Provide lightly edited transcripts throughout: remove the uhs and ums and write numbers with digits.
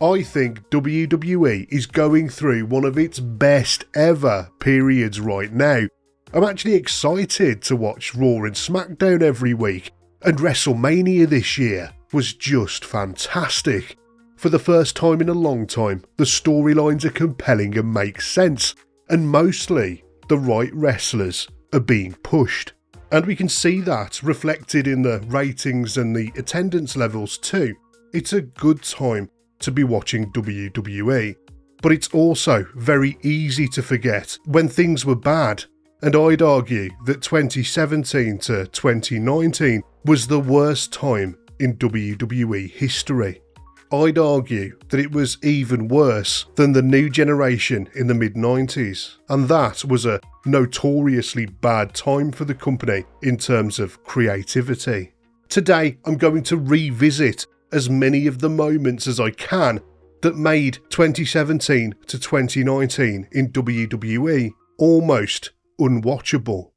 I think WWE is going through one of its best ever periods right now. I'm actually excited to watch Raw and Smackdown every week, and WrestleMania this year was just fantastic. For the first time in a long time, the storylines are compelling and make sense, and mostly the right wrestlers are being pushed. And we can see that reflected in the ratings and the attendance levels too. It's a good time to be watching WWE, but it's also very easy to forget when things were bad, and I'd argue that 2017 to 2019 was the worst time in WWE history. I'd argue that it was even worse than the new generation in the mid-90s, and that was a notoriously bad time for the company in terms of creativity. Today I'm going to revisit as many of the moments as I can that made 2017 to 2019 in WWE almost unwatchable.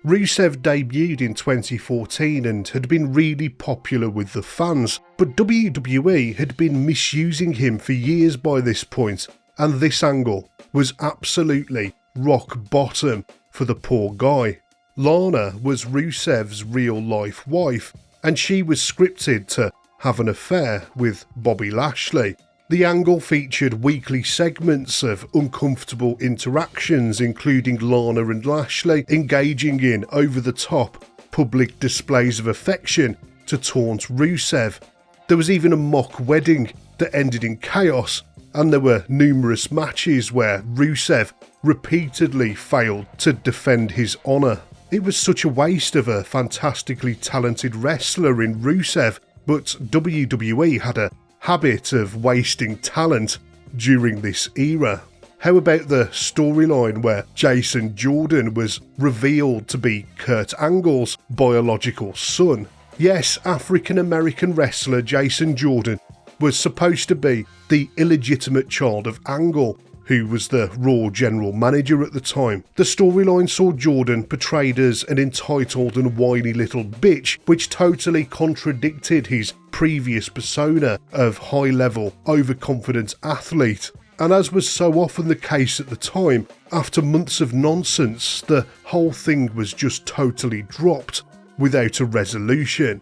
Rusev debuted in 2014 and had been really popular with the fans, but WWE had been misusing him for years by this point, and this angle was absolutely rock bottom for the poor guy. Lana was Rusev's real-life wife, and she was scripted to have an affair with Bobby Lashley. The angle featured weekly segments of uncomfortable interactions, including Lana and Lashley engaging in over-the-top public displays of affection to taunt Rusev. There was even a mock wedding that ended in chaos, and there were numerous matches where Rusev repeatedly failed to defend his honour. It was such a waste of a fantastically talented wrestler in Rusev, but WWE had a habit of wasting talent during this era. How about the storyline where Jason Jordan was revealed to be Kurt Angle's biological son? Yes, African-American wrestler Jason Jordan was supposed to be the illegitimate child of Angle, who was the Raw general manager at the time. The storyline saw Jordan portrayed as an entitled and whiny little bitch, which totally contradicted his previous persona of high-level, overconfident athlete. And as was so often the case at the time, after months of nonsense, the whole thing was just totally dropped without a resolution.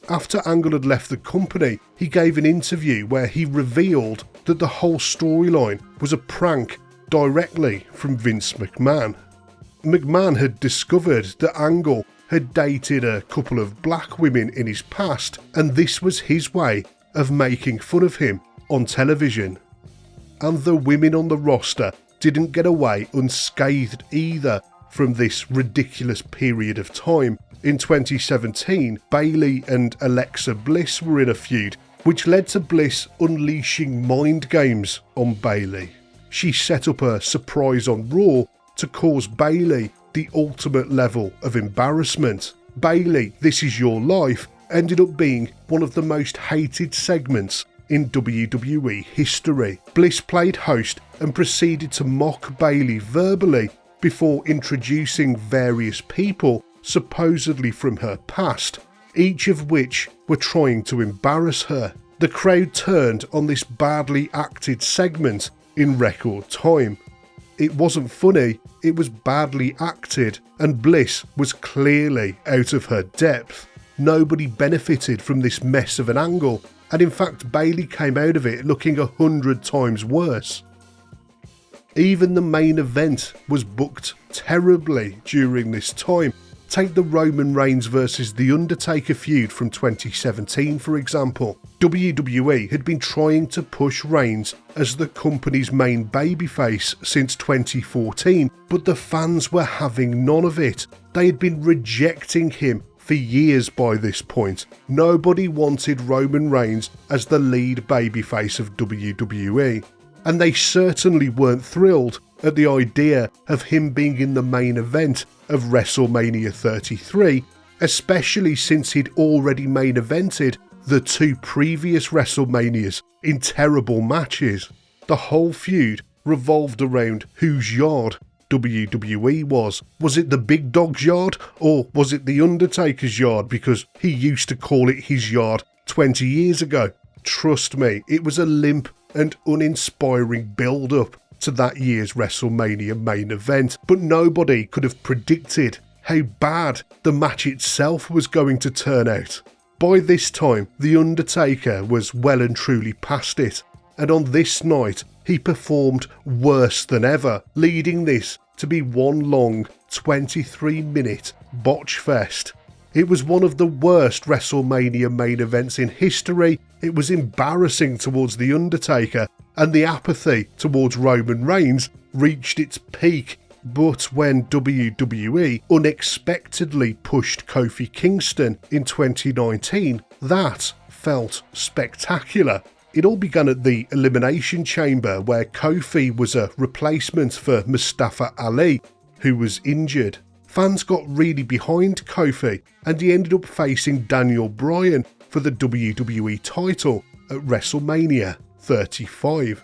After Angle had left the company, he gave an interview where he revealed that the whole storyline was a prank directly from Vince McMahon. McMahon had discovered that Angle had dated a couple of black women in his past, and this was his way of making fun of him on television. And the women on the roster didn't get away unscathed either from this ridiculous period of time. In 2017, Bayley and Alexa Bliss were in a feud, which led to Bliss unleashing mind games on Bayley. She set up a surprise on Raw to cause Bayley the ultimate level of embarrassment. Bayley, This Is Your Life ended up being one of the most hated segments in WWE history. Bliss played host and proceeded to mock Bayley verbally before introducing various people supposedly from her past, each of which were trying to embarrass her. The crowd turned on this badly acted segment in record time. It wasn't funny, it was badly acted, and Bliss was clearly out of her depth. Nobody benefited from this mess of an angle, and in fact Bayley came out of it looking 100 times worse. Even the main event was booked terribly during this time. Take the Roman Reigns versus The Undertaker feud from 2017 for example. WWE had been trying to push Reigns as the company's main babyface since 2014, but the fans were having none of it. They had been rejecting him for years by this point. Nobody wanted Roman Reigns as the lead babyface of WWE, and they certainly weren't thrilled at the idea of him being in the main event of WrestleMania 33, especially since he'd already main evented the two previous WrestleManias in terrible matches. The whole feud revolved around whose yard WWE was. Was it the big dog's yard, or was it the Undertaker's yard, because he used to call it his yard 20 years ago? trust me, it was a limp and uninspiring build-up to that year's WrestleMania main event, but nobody could have predicted how bad the match itself was going to turn out. By this time, The Undertaker was well and truly past it, and on this night, he performed worse than ever, leading this to be one long 23-minute botch fest. It was one of the worst WrestleMania main events in history. It was embarrassing towards The Undertaker, and the apathy towards Roman Reigns reached its peak. But when WWE unexpectedly pushed Kofi Kingston in 2019, that felt spectacular. It all began at the Elimination Chamber, where Kofi was a replacement for Mustafa Ali, who was injured. Fans got really behind Kofi, and he ended up facing Daniel Bryan for the WWE title at WrestleMania 35.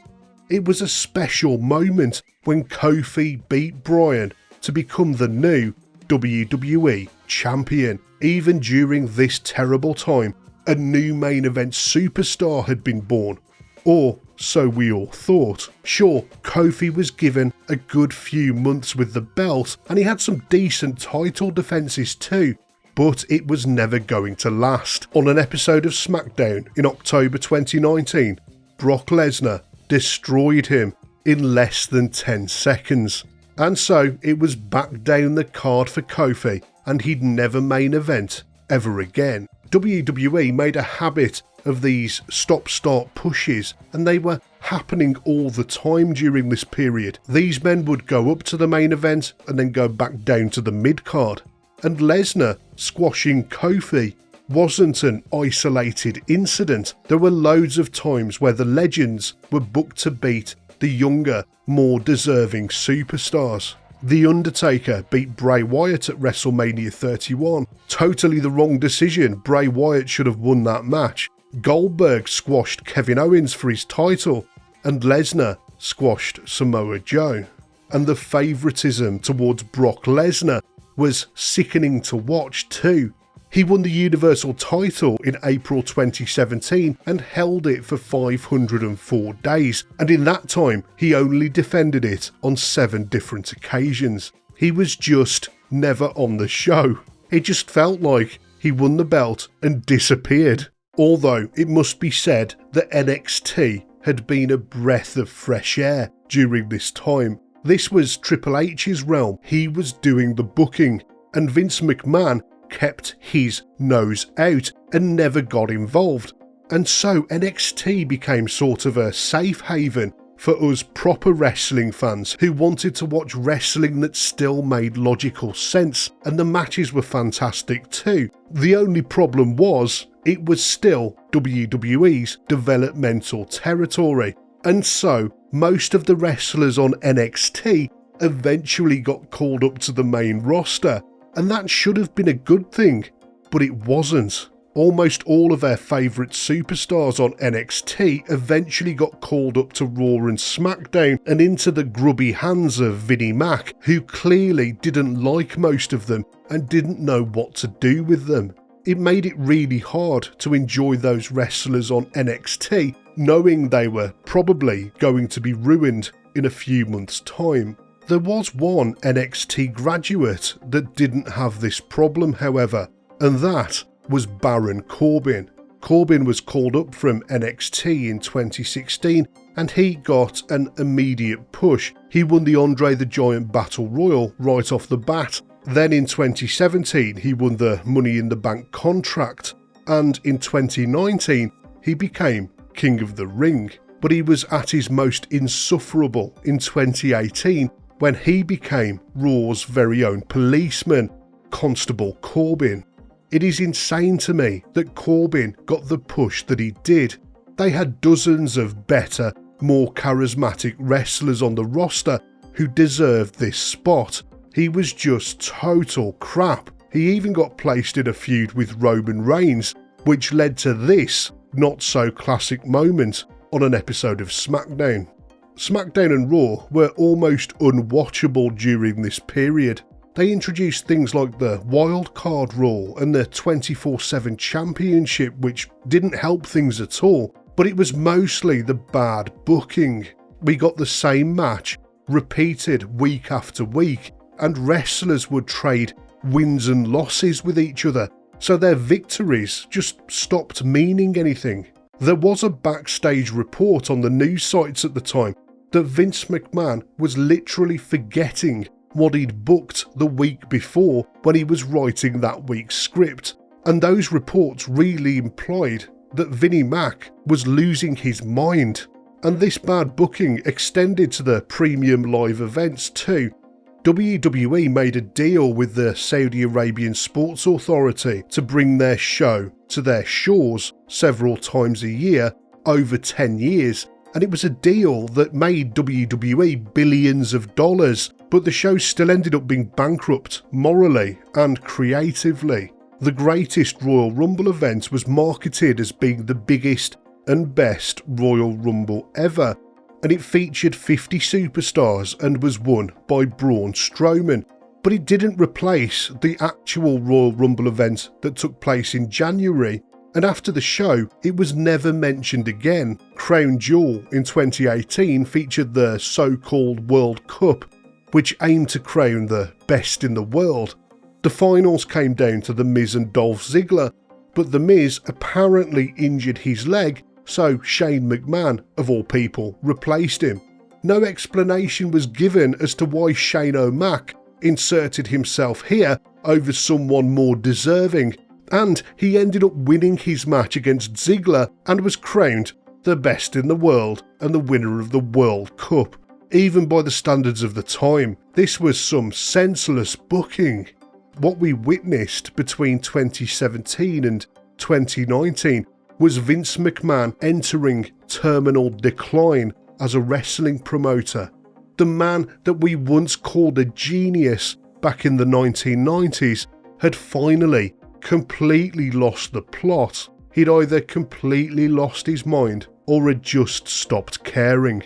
It was a special moment when Kofi beat Bryan to become the new WWE champion. Even during this terrible time, a new main event superstar had been born. Or so we all thought. Sure, Kofi was given a good few months with the belt, and he had some decent title defences too, but it was never going to last. On an episode of Smackdown in October 2019, Brock Lesnar destroyed him in less than 10 seconds. And so it was back down the card for Kofi, and he'd never main event ever again. WWE made a habit of these stop-start pushes, and they were happening all the time during this period. These men would go up to the main event and then go back down to the mid-card. And Lesnar squashing Kofi wasn't an isolated incident. There were loads of times where the legends were booked to beat the younger, more deserving superstars. The Undertaker beat Bray Wyatt at WrestleMania 31. Totally the wrong decision. Bray Wyatt should have won that match. Goldberg squashed Kevin Owens for his title, and Lesnar squashed Samoa Joe. And the favouritism towards Brock Lesnar was sickening to watch too. He won the Universal title in April 2017 and held it for 504 days, and in that time he only defended it on 7 different occasions. He was just never on the show. It just felt like he won the belt and disappeared. Although it must be said that NXT had been a breath of fresh air during this time. This was Triple H's realm. He was doing the booking, and Vince McMahon kept his nose out and never got involved. And so NXT became sort of a safe haven for us proper wrestling fans who wanted to watch wrestling that still made logical sense, and the matches were fantastic too. The only problem was, it was still WWE's developmental territory, and so most of the wrestlers on NXT eventually got called up to the main roster, and that should have been a good thing, but it wasn't. Almost all of our favourite superstars on NXT eventually got called up to Raw and Smackdown and into the grubby hands of Vinnie Mac, who clearly didn't like most of them and didn't know what to do with them. It made it really hard to enjoy those wrestlers on NXT, knowing they were probably going to be ruined in a few months' time. There was one NXT graduate that didn't have this problem, however, and that was Baron Corbin. Corbin was called up from NXT in 2016 and he got an immediate push. He won the Andre the Giant Battle Royal right off the bat. Then in 2017 he won the Money in the Bank contract, and in 2019 he became King of the Ring. But he was at his most insufferable in 2018 when he became Raw's very own policeman, Constable Corbin. It is insane to me that Corbin got the push that he did. They had dozens of better, more charismatic wrestlers on the roster who deserved this spot. He was just total crap. He even got placed in a feud with Roman Reigns, which led to this not so classic moment on an episode of Smackdown. Smackdown and Raw were almost unwatchable during this period. They introduced things like the wildcard rule and the 24/7 championship, which didn't help things at all. but it was mostly the bad booking. We got the same match repeated week after week, and wrestlers would trade wins and losses with each other, so their victories just stopped meaning anything. There was a backstage report on the news sites at the time that Vince McMahon was literally forgetting what he'd booked the week before when he was writing that week's script, and those reports really implied that Vinnie Mac was losing his mind. And this bad booking extended to the premium live events too. WWE made a deal with the Saudi Arabian Sports Authority to bring their show to their shores several times a year over 10 years, and it was a deal that made WWE billions of dollars, but the show still ended up being bankrupt morally and creatively. The greatest Royal Rumble event was marketed as being the biggest and best Royal Rumble ever, and it featured 50 superstars and was won by Braun Strowman, but it didn't replace the actual Royal Rumble event that took place in January, and after the show it was never mentioned again. Crown Jewel in 2018 featured the so-called World Cup, which aimed to crown the best in the world. The finals came down to The Miz and Dolph Ziggler, but The Miz apparently injured his leg, so Shane McMahon, of all people, replaced him. No explanation was given as to why Shane O'Mac inserted himself here over someone more deserving, and he ended up winning his match against Ziggler and was crowned the best in the world and the winner of the World Cup. Even by the standards of the time, this was some senseless booking. What we witnessed between 2017 and 2019 was Vince McMahon entering terminal decline as a wrestling promoter. The man that we once called a genius back in the 1990s had finally completely lost the plot. He'd either completely lost his mind or had just stopped caring.